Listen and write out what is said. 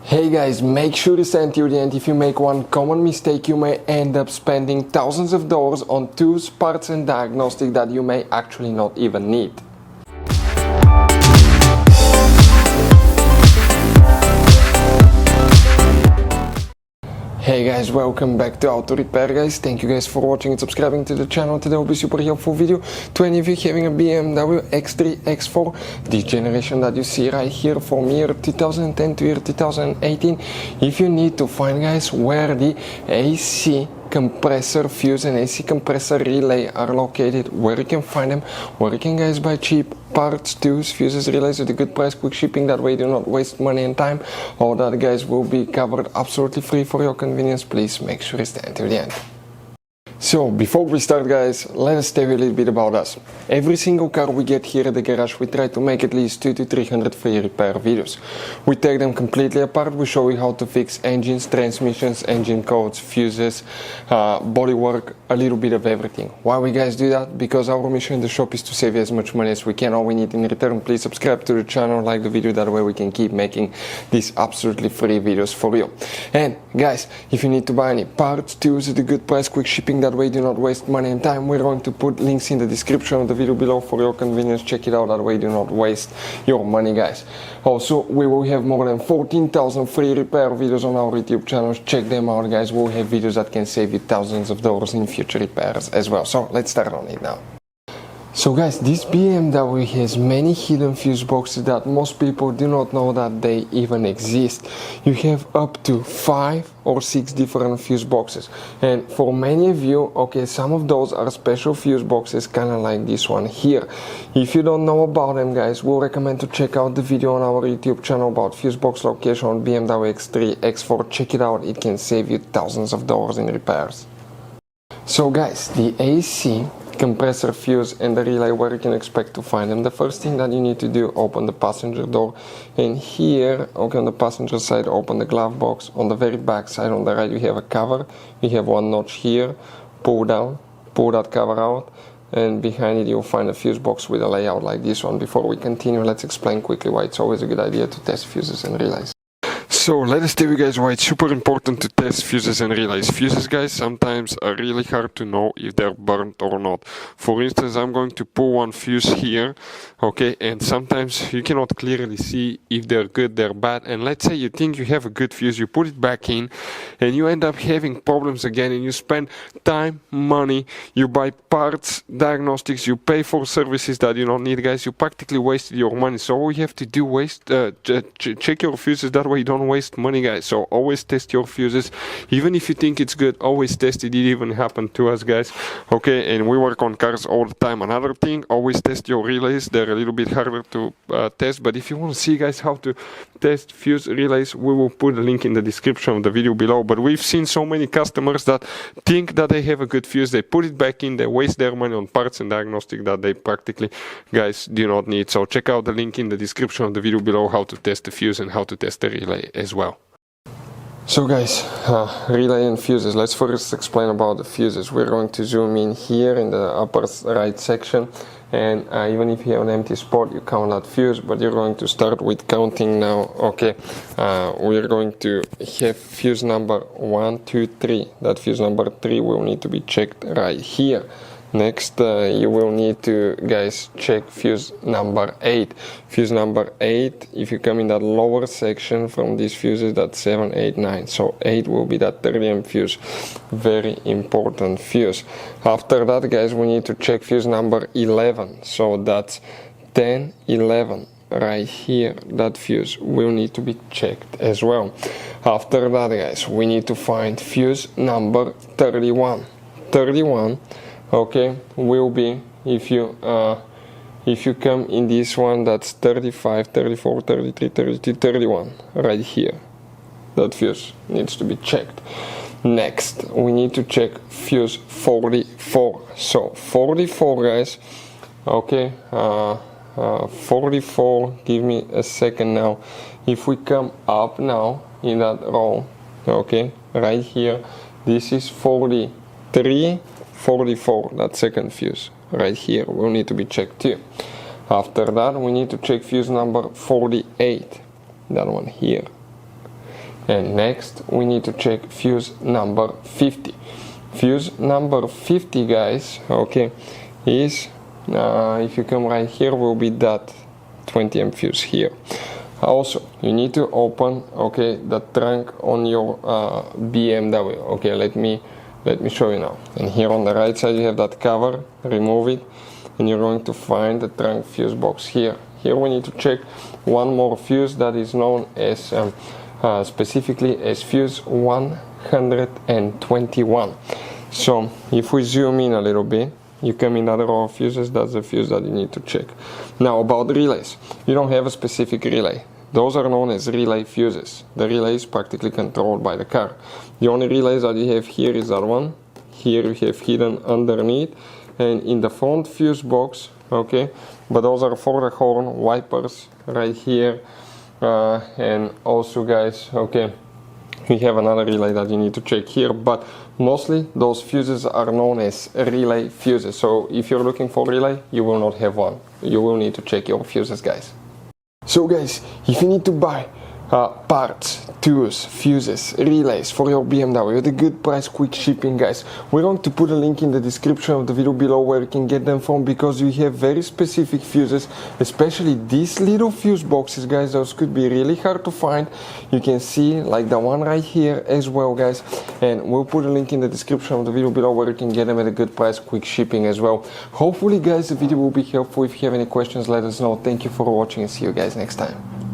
Hey guys, make sure to stay until the end. If you make one common mistake, you may end up spending thousands of dollars on tools, parts and diagnostics that you may actually not even need. Hey guys, welcome back to Auto Repair guys. Thank you guys for watching and subscribing to the channel. Today will be super helpful video to any of you having a BMW X3, X4, this generation that you see right here from year 2010 to year 2018. If you need to find guys where the AC compressor fuse and AC compressor relay are located, where you can find them, where you can guys buy cheap parts, tools, fuses, relays at a good price, quick shipping, that way you do not waste money and time. All that guys will be covered absolutely free for your convenience. Please make sure you stay until the end. So before we start guys, let us tell you a little bit about us. Every single car we get here at the garage, we try to make at least 200 to 300 free repair videos. We take them completely apart, we show you how to fix engines, transmissions, engine codes, fuses, bodywork, a little bit of everything. Why we guys do that? Because our mission in the shop is to save you as much money as we can. All we need in return, please subscribe to the channel, like the video, that way we can keep making these absolutely free videos for you. And guys, if you need to buy any parts, tools at a good price, quick shipping, that way do not waste money and time, we're going to put links in the description of the video below for your convenience. Check it out, that way do not waste your money guys. Also, we will have more than 14,000 free repair videos on our YouTube channels. Check them out guys. We'll have videos that can save you thousands of dollars in future repairs as well. So let's start on it now. So guys, this BMW has many hidden fuse boxes that most people do not know that they even exist. You have up to 5 or 6 different fuse boxes, and for many of you, okay, some of those are special fuse boxes, kind of like this one here. If you don't know about them guys, we'll recommend to check out the video on our YouTube channel about fuse box location on BMW X3, X4. Check it out, it can save you thousands of dollars in repairs. So guys, the AC compressor fuse and the relay, where you can expect to find them. The first thing that you need to do, open the passenger door, and here, okay, on the passenger side, open the glove box. On the very back side on the right, you have a cover. You have one notch here. Pull down, pull that cover out, and behind it you'll find a fuse box with a layout like this one. Before we continue, let's explain quickly why it's always a good idea to test fuses and relays. So let us tell you guys why it's super important to test fuses and relays. Fuses guys sometimes are really hard to know if they're burnt or not. For instance, I'm going to pull one fuse here, okay, and sometimes you cannot clearly see if they're good, they're bad. And let's say you think you have a good fuse, you put it back in and you end up having problems again, and you spend time, money, you buy parts, diagnostics, you pay for services that you don't need guys. You practically wasted your money. So all you have to do is check your fuses, that way you don't waste money guys. So always test your fuses, even if you think it's good, always test it. It even happened to us guys, okay, and we work on cars all the time. Another thing, always test your relays. They're a little bit harder to test, but if you want to see guys how to test fuse relays, we will put a link in the description of the video below. But we've seen so many customers that think that they have a good fuse, they put it back in, they waste their money on parts and diagnostic that they practically guys do not need. So check out the link in the description of the video below, how to test the fuse and how to test the relay as well. So guys, relay and fuses. Let's first explain about the fuses. We're going to zoom in here in the upper right section, and even if you have an empty spot, you count that fuse, but you're going to start with counting now. Okay, we're going to have fuse number 1, 2, 3. That fuse number 3 will need to be checked right here. Next, you will need to guys check fuse number 8. Fuse number 8, if you come in that lower section from these fuses, that's 7, 8, 9. So 8 will be that 30 amp fuse. Very important fuse. After that guys, we need to check fuse number 11. So that's 10, 11. Right here, that fuse will need to be checked as well. After that guys, we need to find fuse number 31. 31, okay, will be, if you come in this one, that's 35, 34, 33, 32, 31, right here. That fuse needs to be checked. Next, we need to check fuse 44. So 44 guys, okay, 44, give me a second now. If we come up now in that row, okay, right here, this is 43, 44, that second fuse right here will need to be checked too. After that, we need to check fuse number 48, that one here. And next we need to check fuse number 50. Fuse number 50, guys, okay, is if you come right here, will be that 20 amp fuse here. Also, you need to open, okay, the trunk on your BMW. Okay, let me show you now. And here on the right side you have that cover. Remove it, and you're going to find the trunk fuse box here. Here we need to check one more fuse that is known as specifically as fuse 121. So if we zoom in a little bit, you come in that row of fuses, that's the fuse that you need to check. Now about relays, you don't have a specific relay. Those are known as relay fuses. The relay is practically controlled by the car. The only relays that you have here is that one. Here you have hidden underneath, and in the front fuse box, okay, but those are for the horn wipers right here, and also, guys, okay, we have another relay that you need to check here, but mostly those fuses are known as relay fuses. So if you're looking for relay, you will not have one. You will need to check your fuses, guys. So guys, if you need to buy parts, tools, fuses, relays for your BMW at a good price, quick shipping, guys, we're going to put a link in the description of the video below where you can get them from, because we have very specific fuses, especially these little fuse boxes, guys. Those could be really hard to find. You can see like the one right here as well, guys, and we'll put a link in the description of the video below where you can get them at a good price, quick shipping as well. Hopefully, guys, the video will be helpful. If you have any questions, let us know. Thank you for watching, and see you guys next time.